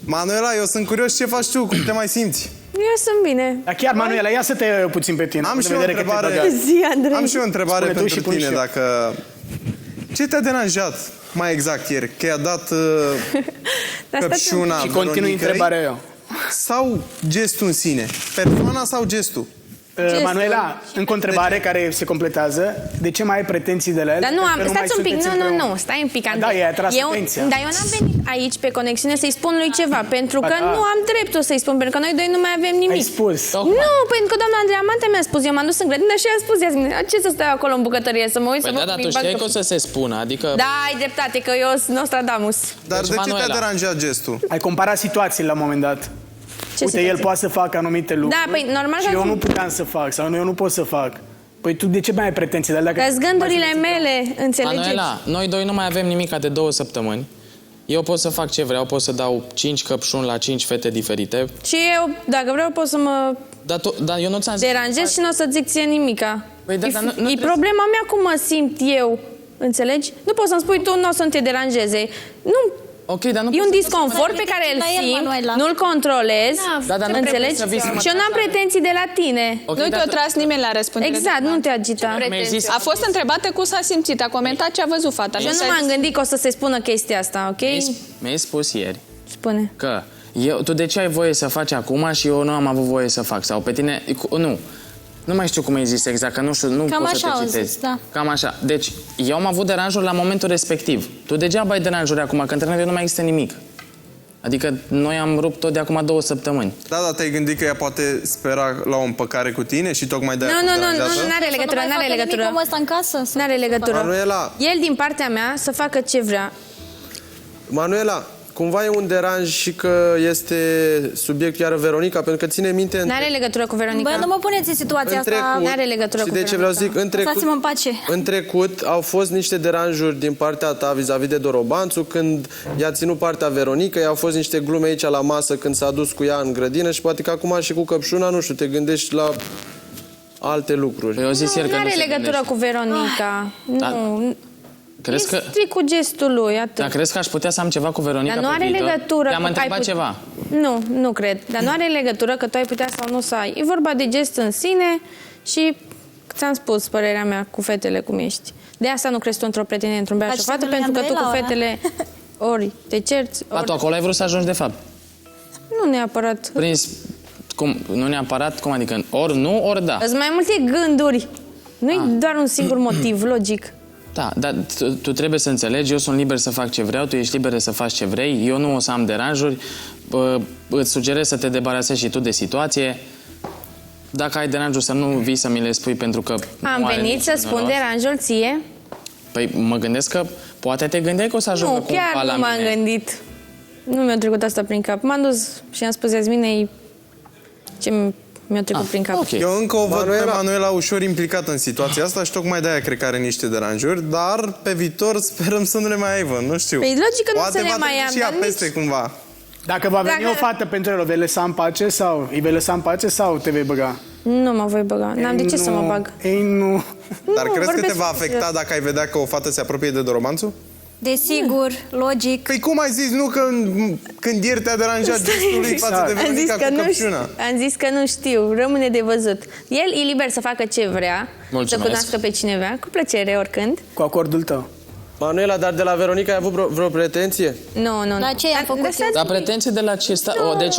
Manuela, eu sunt curios ce faci tu, cum te mai simți? Eu sunt bine. Dar chiar, Manuela, ia să te puțin pe tine. Am și o întrebare, Andrei. am și o întrebare Spune tu pentru și tine, dacă... Ce te-a deranjat mai exact ieri? Că i-a dat căpșuna Și continui întrebarea eu. sau gestul în sine? Persoana sau gestul? Manuela, încă o întrebare care se completează. De ce mai ai pretenții de la el? Dar nu am, Că stați un pic, mai sunteți nu, împreună. stai un pic, Da, Andrei. i-ai atras atenția. Dar eu n-am venit aici pe conexiune să-i spun lui ceva, pentru că nu am dreptul să-i spun, pentru că noi doi nu mai avem nimic. Ai spus. Nu, pentru că doamna Andreea Mante mi-a spus, eu m-am dus în grădină și i-a spus, Iasmin, ce să stau acolo în bucătărie, să mă uit, Păi să mă da, dar tu știai că o să se spună, adică... Da, ai dreptate, că eu sunt Nostradamus. Dar Deci, de ce te-a Manuela. deranjat gestul? Ai comparat situațiile la un moment dat. Uite, el poate să facă anumite lucruri. Da, păi normal și că- eu nu puteam să fac, sau eu nu pot să fac. Păi tu de ce mai ai pretenții de alea? Că-s gândurile mele, înțelegeți? Manuela, noi doi nu mai avem nimic de 2 săptămâni. Eu pot să fac ce vreau, pot să dau 5 căpșuni la 5 fete diferite. Și eu, dacă vreau, pot să mă Dar eu nu ți-am zis... deranjez și nu o să zic ție nimica. Păi da, dar nu E trebuie problema mea cum mă simt eu, înțelegi? Nu poți să-mi spui tu, nu o să te deranjeze. Nu, Ok, dar nu e un poți să- disconfort pe care îl La el, simt, Manuela. nu-l controlez, Da, dar nu înțelegi? trebuie să vii să mă Și eu n-am pretenții de la tine. Ok, Nu dar te-a tras nimeni la răspundere. Exact, nu te agita. Mi-ai zis- A fost întrebată cum s-a simțit, a comentat ce a văzut fata. Eu nu m-am gândit că o să se spună chestia asta, ok? Mi-ai spus ieri Spune. că tu de ce ai voie să faci acum și eu nu am avut voie să fac? Sau pe tine... Nu. Nu mai știu cum ai zis exact, că nu știu, nu Cam pot să așa te au citez. zis, da. Cam așa. Deci, eu am avut deranjuri la momentul respectiv. Tu degeaba ai deranjuri acum, că între noi nu mai există nimic. Adică noi am rupt tot de acum 2 săptămâni. Da, dar te-ai gândit că ea poate spera la o împăcare cu tine și tocmai de-aia Nu, fost nu, nu, deranjată? nu, n-are legătură, Să nu mai n-are facă legătură. nimic omul ăsta în casă? N-are legătură. Manuela. El, din partea mea, să facă ce vrea. Manuela, cumva e un deranj și că este subiect iară Veronica, pentru că ține minte... N-are legătură cu Veronica. Bă, nu mă puneți în situația asta. N-are legătură și cu de ce vreau Veronica. să zic, în trecut, Lăsați-mă în pace. în trecut au fost niște deranjuri din partea ta vis-a-vis de Dorobanțu, când i-a ținut partea Veronica, au fost niște glume aici la masă când s-a dus cu ea în grădină și poate că acum și cu căpșuna, nu știu, te gândești la alte lucruri. Eu zis ieri că nu N-are se legătură gândește. cu Veronica. Nu. Crezi că... E strict cu gestul lui, atât. Dar crezi că aș putea să am ceva cu Veronica Dar nu pe are viitor? legătură. Te-am că întrebat ai ceva. Nu, nu cred. Dar nu are legătură că tu ai putea sau nu să ai. E vorba de gest în sine și ți-am spus părerea mea cu fetele cum ești. De asta nu crezi tu într-o prietenie, într-un băiat și o Faci fată, semnul pentru că tu cu Andrei la ora. fetele ori te cerți, A, ori... tu acolo ai vrut să ajungi de fapt. Nu neapărat. Prins... Cum? Nu neapărat? Cum adică? Ori nu, ori da. Sunt mai multe gânduri. Nu e doar un singur motiv, logic. Da, dar tu trebuie să înțelegi, eu sunt liber să fac ce vreau, tu ești liber să faci ce vrei, eu nu o să am deranjuri, îți sugerez să te debarasezi și tu de situație. Dacă ai deranjuri să nu vii să mi le spui pentru că... Am nu ai venit să niciun spun rost. deranjul ție. Păi mă gândesc că poate te gândeai că o să ajungă Nu, cumva chiar la nu m-am mine. gândit. Nu mi-a trecut asta prin cap. M-am dus și am spus Iasminei ce mi-a trecut prin cap. Ok. Eu încă o văd pe Manuela ușor implicată în situația asta și tocmai de-aia cred că are niște deranjuri, dar pe viitor sperăm să nu le mai aibă, nu știu. Păi logic că nu Poate să le va mai trece am, și ea dar peste cumva. Dacă va veni Dacă- o fată pentru el, o vei lăsa în pace sau îi vei lăsa în pace sau te vei băga? Nu mă voi băga. N-am de ce să mă bag. Ei, nu. Dar Nu, crezi că te vorbesc va serios. afecta dacă ai vedea că o fată se apropie de Dorobanțu? Desigur, logic. Păi cum ai zis, nu, că când ieri te-a deranjat gestul lui față de Am zis, Veronica că cu nu căpșuna? am zis că nu știu, rămâne de văzut. El e liber să facă ce vrea, Mulțumesc. să cunoască pe cineva, cu plăcere, oricând. Cu acordul tău. Manuela, dar de la Veronica ai avut vreo pretenție? Nu, nu. La ce i-am făcut eu? Dar pretenții de la ce?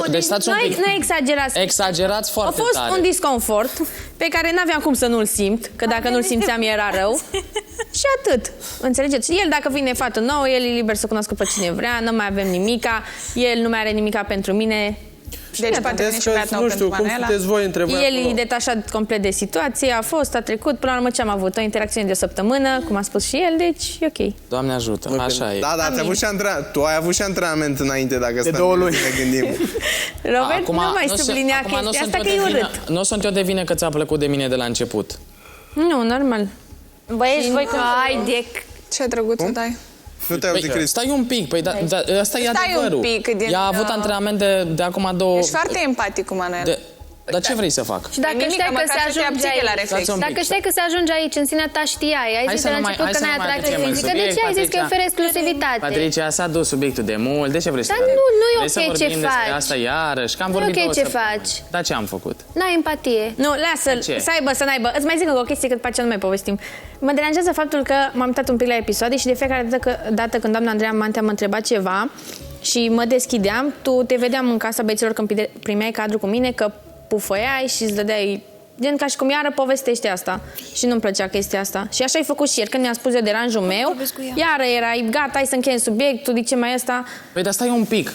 Deci stați un pic. Nu exagerați. Exagerați A foarte fost tare. un disconfort pe care n-aveam cum să nu-l simt, că dacă nu-l simțeam era rău. Și atât. Înțelegeți? El, dacă vine fată nouă, el e liber să cunoască pe cine vrea, nu mai avem nimica, el nu mai are nimica pentru mine. Deci poate veni și băiat nou nu știu, pentru cum Manuela. sunteți voi între voi El e acolo? detașat complet de situație, a fost, a trecut, până la urmă ce am avut? O interacțiune de o săptămână, cum a spus și el, deci e ok. Doamne ajută, așa e. Da, da, tu ai avut și antrenament înainte, dacă De 2 luni. să ne gândim. Robert, nu mai nu sublinea acum nu chestia sunt asta eu că de e vină- urât. Nu sunt eu de vină că ți-a plăcut de mine de la început. Nu, normal. Băieți, voi când... Ai de... Ce drăguț îți dai. Nu te-ai auzit, Păi, Cristi? stai un pic, păi asta e Stai un adevărul. pic, Ea a avut antrenament de acum 2... Ești foarte empatic cu Manuela. Dar ce vrei să fac? Și dacă Nimic, știai că măcar se să te ajunge abții de la aici, reflex. Stați un pic. dacă știai că se ajunge aici, în sinea ta știai, ai Hai zis să de la nu mai- început hai că să nu n-ai mai atracție aducem în fizică, de subiect, ce ai zis că Patricia. oferi exclusivitate? Patricia, s-a dus subiectul de mult, de ce vrei să Dar vorbim? nu e Vrei să ok vorbim ce despre faci. asta iarăși, că am Nu e vorbit ok 2 ce săptămâni. faci. Dar ce am făcut? N-ai empatie. Nu, lasă-l, ce? să n-aibă. Îți mai zic încă o chestie, că după aceea nu mai povestim. Mă deranjează faptul că m-am uitat un pic la episoade și de fiecare dată când doamna Andreea Mantea mă întreba ceva și mă deschideam, tu te vedeam în casa băieților când primeai cadru cu mine, că pufăiai și îți dădeai gen ca și cum iară povestește asta. Și nu-mi plăcea chestia asta. Și așa ai făcut și ieri. Când mi-a spus de deranjul meu, iară erai, gata, hai să încheiem subiectul, de ce mai ăsta? Păi, dar stai un pic.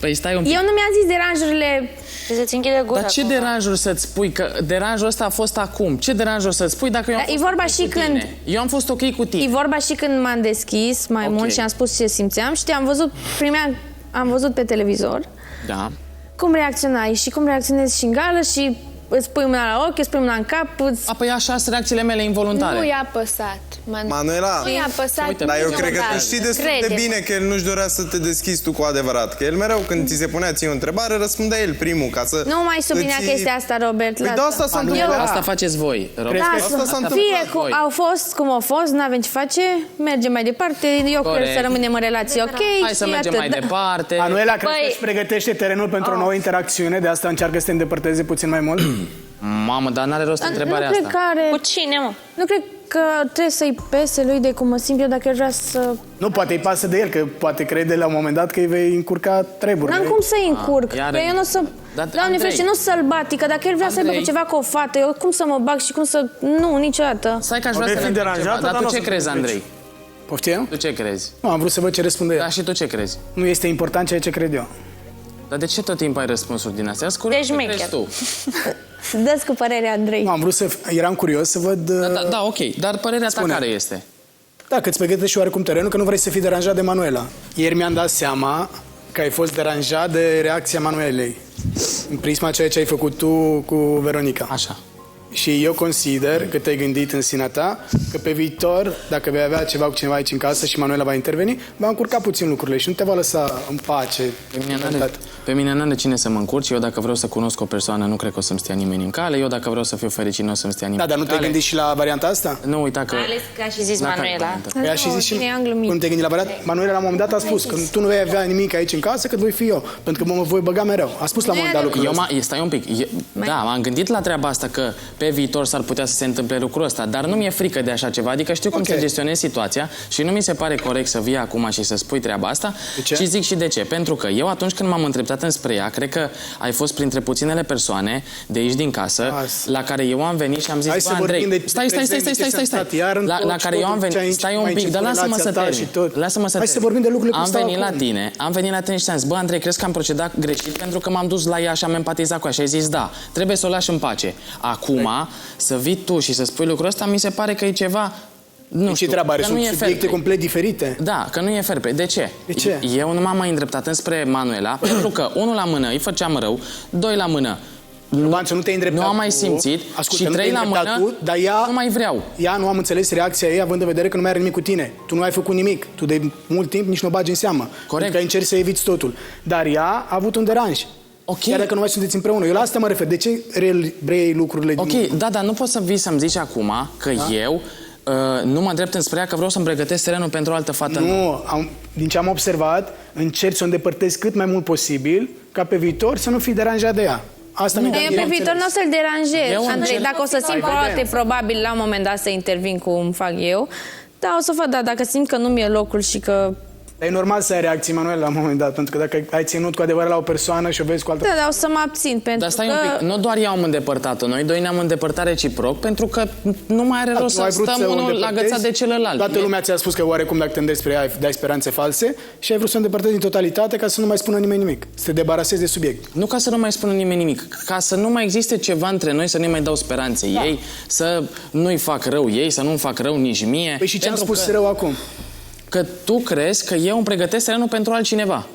Păi, stai un pic. Eu nu mi-am zis deranjurile. Trebuie să-ți închide gura. Dar ce acum. deranjuri să-ți spui? Că deranjul ăsta a fost acum. Ce deranjuri să-ți spui dacă eu am Dar e fost vorba ok și cu tine? când- Eu am fost ok cu tine. E vorba și când m-am deschis mai Ok. mult și am spus ce simțeam și am văzut pe televizor Da. cum reacționai și cum reacționezi și în gală și îți pui mâna la ochi, îți pui mâna în cap, îți... A, păi așa sunt reacțiile mele involuntare. Nu i-a păsat. Manuela, Nu i-a păsat. Uite, dar eu niciodată. cred că tu știi destul de Crede-mă. bine că el nu-și dorea să te deschizi tu cu adevărat. Că el mereu, când ți se punea ție o întrebare, răspundea el primul, ca să... Nu mai sublinea îți- chestia asta, Robert. Păi lasă. de asta s-a întâmplat. Asta faceți voi, Robert. Asta s-a întâmplat. Fie faceți cum voi. au fost, cum au fost, n-avem ce face, mergem mai departe. Eu Corect. cred să rămânem în relație ok. Hai să și mergem atât. mai departe. Manuela, cred că Băi. își pregătește terenul pentru o nouă interacțiune, de asta încearcă să te îndepărteze puțin mai mult. Mamă, dar n-are rost întrebarea nu cred asta. că are... Cu cine, mă? Nu cred că trebuie să-i pese lui de cum mă simt eu dacă el vrea să... Nu, poate îi pasă de el, că poate crede la un moment dat că îi vei încurca treburile. N-am cum să-i încurc. iar- Că eu nu o să... Dar, Doamne Andrei. ferește, nu sălbatică. Dacă el vrea să aibă Andrei. ceva cu o fată, eu cum să mă bag și cum să... Nu, niciodată. Stai că aș O vrea vei să fi ne întreb deranjată, ceva. Dar dar nu tu o ce să crezi, te Andrei? Poftim? Tu ce crezi? Nu, am vrut să văd ce răspunde el. Da, și tu ce crezi? Nu este important ceea ce cred eu. Dar de ce tot timpul ai răspunsuri din astea? Scurt, Deci ce crezi șmecher. tu? Dă-ți cu părerea, Andrei. Nu, am vrut să... Eram curios să văd... Da, ok. Dar părerea ta Spune. care este? Da, că îți pregătești și oarecum terenul, că nu vrei să fii deranjat de Manuela. Ieri mi-am dat seama că ai fost deranjat de reacția Manuelei. În prisma ceea ce ai făcut tu cu Veronica. Așa. Și eu consider că te-ai gândit în sinea ta că pe viitor, dacă vei avea ceva cu cineva aici în casă și Manuela va interveni, va încurca puțin lucrurile și nu te va lăsa în pace. Pe mine n-are cine să mă încurci. Eu dacă vreau să cunosc o persoană, nu cred că o să-mi stea nimeni în cale. Eu dacă vreau să fiu fericit, nu o să-mi stea Da, nimeni dar nu în te-ai cale. gândit și la varianta asta? Nu uita că... Mai ales că a și zis La care Manuela. variantă? Păi a și zis și cine i-am glumit. când te gândi la varianta, Manuela la un moment dat a spus că tu nu vei avea nimic aici în casă, că voi fi eu, pentru că mă voi băga mereu. A spus la un moment dat lucrul ăsta. Stai un pic. Da, m-am gândit la treaba asta că pe viitor s-ar putea să se întâmple lucrul ăsta, dar nu mi-e frică de așa ceva, adică știu cum Ok. să gestionez situația și nu mi se pare corect să vii acum și să spui treaba asta. De ce? Și zic și de ce. Pentru că eu atunci când m-am îndreptat înspre ea, cred că ai fost printre puținele persoane de aici din casă la care eu am venit și am zis, Hai bă, să vorbim Andrei, de stai. prezent, de ce s-a stat iar în La tot care și eu am tot ce venit, ai stai un mai pic, dar început lasă-mă să relația ta termin. și tot. Lasă-mă să Hai să termin. vorbim de lucrurile cum Am stau venit la acum. tine, am venit la tine și ți-am zis, bă, Andrei, crezi că am procedat greșit pentru că m-am dus la ea și am empatizat cu ea și ai zis, da, trebuie să o lași în pace. Acum, să vii tu și să spui lucrul ăsta, mi se pare că e ceva... Nu Ce știu, treabă are? că nu Sunt e fair subiecte play. complet diferite. Da, că nu e fair play. De ce? De ce? Eu nu m-am mai îndreptat înspre Manuela, pentru că, unul la mână, îi făceam rău, doi la mână, Lubanță, nu te-ai îndreptat nu am mai tu. simțit Ascultă, și nu trei te-ai la îndreptat mână, tu, dar ea, nu mai vreau. Ea nu am înțeles reacția ei, având în vedere că nu mai are nimic cu tine. Tu nu ai făcut nimic. Tu de mult timp nici nu o bagi în seamă. Pentru că încerci să eviți totul. Dar ea a avut un deranj. Ok. Chiar dacă nu mai sunteți împreună. Eu la asta mă refer. De ce reiei lucrurile din Ok, da, dar nu poți să vii să-mi zici acum că eu nu mă îndrept înspre ea, că vreau să-mi pregătesc terenul pentru o altă fată. Nu, din ce am observat, încerci să o îndepărtezi cât mai mult posibil, ca pe viitor să nu fii deranjat de ea. Asta mi-e Eu pe viitor nu o să-l deranjez. Eu Andrei, încerc- dacă o să simt foarte probabil la un moment dat să intervin cum fac eu, da, o să fac, da, dacă simt că nu mi-e locul și că... Dar e normal să ai reacții, Manuel, la un moment dat, pentru că dacă ai ținut cu adevărat la o persoană și o vezi cu altă... Da, dar o să mă abțin, pentru Dar stai că... un pic, nu doar eu am îndepărtat-o, noi doi ne-am îndepărtat reciproc, pentru că nu mai are rost Nu ai să vrut stăm o unul la îndepărtezi? găța de celălalt. Toată lumea ți-a spus că oarecum dacă te îndrepți spre ea dai speranțe false și ai vrut să o îndepărtezi din totalitate ca să nu mai spună nimeni nimic. Să te debarasezi de subiect. Nu ca să nu mai spună nimeni nimic, ca să nu mai existe ceva între noi, să nu mai dau speranțe ei, să nu-i fac rău ei, să nu-mi fac rău nici mie. Păi și ce am Pentru spus că- rău acum? Că tu crezi că eu îmi pregătesc terenul pentru altcineva.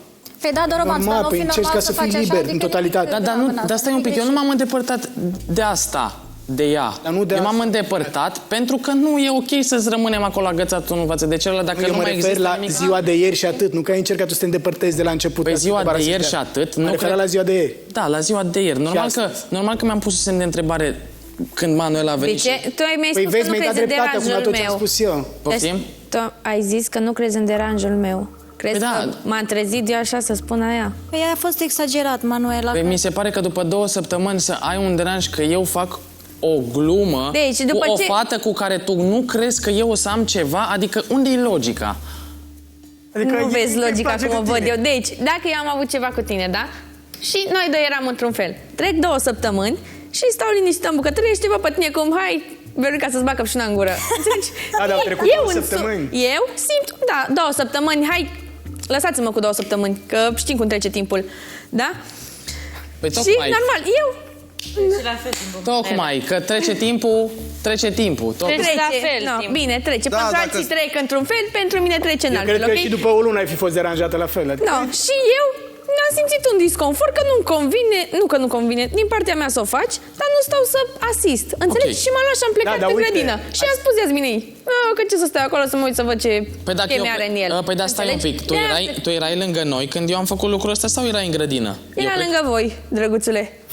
Păi da, Doroban, Normal, dar nu păi fi încerci normal ca să faci fii așa, liber, adică în totalitate. Dar stai un pic, eu nu m-am îndepărtat de asta. de ea. Dar nu de Eu m-am asta. îndepărtat pentru că nu e ok să rămânem acolo agățat unul față de celălalt dacă Eu nu mă mai refer există la nimic. ziua de ieri și atât. Nu că ai încercat tu să te îndepărtezi de la început. Pe ca să ziua te de barasi ieri de și ea. atât, Mă nu refer cred- la ziua de ieri. Da, la ziua de ieri. Normal că mi-am pus semn de întrebare când Manuela a De venit. ce? Tu mi-ai Păi spus vezi, că nu mi-ai dat crezi în dreptate acum la deranjul tot ce am meu. spus eu. Poftim? Tu ai zis că nu crezi în deranjul meu. Crezi Păi da. că m-am trezit eu așa să spun aia? Păi a fost exagerat, Manuela. Păi mi se pare că după 2 săptămâni să ai un deranj că eu fac o glumă Deci, după cu o ce- fată cu care tu nu crezi că eu o să am ceva, adică unde e logica? Adică Nu vezi îți logica place cum o de văd tine. eu. Deci, dacă eu am avut ceva cu tine, da? Și noi doi eram într-un fel. Trec 2 săptămâni și stau liniștită în bucătărie și te văd pe tine cum, hai, Veronica, să-ți bag căpșuna în gură. Înțelegi? Da, dar au trecut Eu 2 în săptămâni. Eu simt, da, 2 săptămâni, hai, lăsați-mă cu 2 săptămâni, că știm cum trece timpul. Da? Păi Și, tocmai, normal, eu tocmai, că trece timpul. trece. la fel No, timpul. bine, trece. Da, Pentru dacă- alții trec într-un fel, pentru mine trece în Eu altfel, cred că ok? și după o lună ai fi fost deranjată la fel. Adică No, și eu am simțit un disconfort că nu-mi convine, nu că nu convine, din partea mea să o faci, dar nu stau să asist. Înțelegi? Ok. Și m-am luat și am plecat Da, dar pe uite, grădină. Și am spus Iasminei, că ce să stai acolo să mă uit să văd ce Păi dacă cheme are în el. Păi da, stai un Înțelegi? pic. De-aia Tu erai lângă noi când eu am făcut lucrul ăsta sau erai în grădină? Era lângă voi, drăguțule.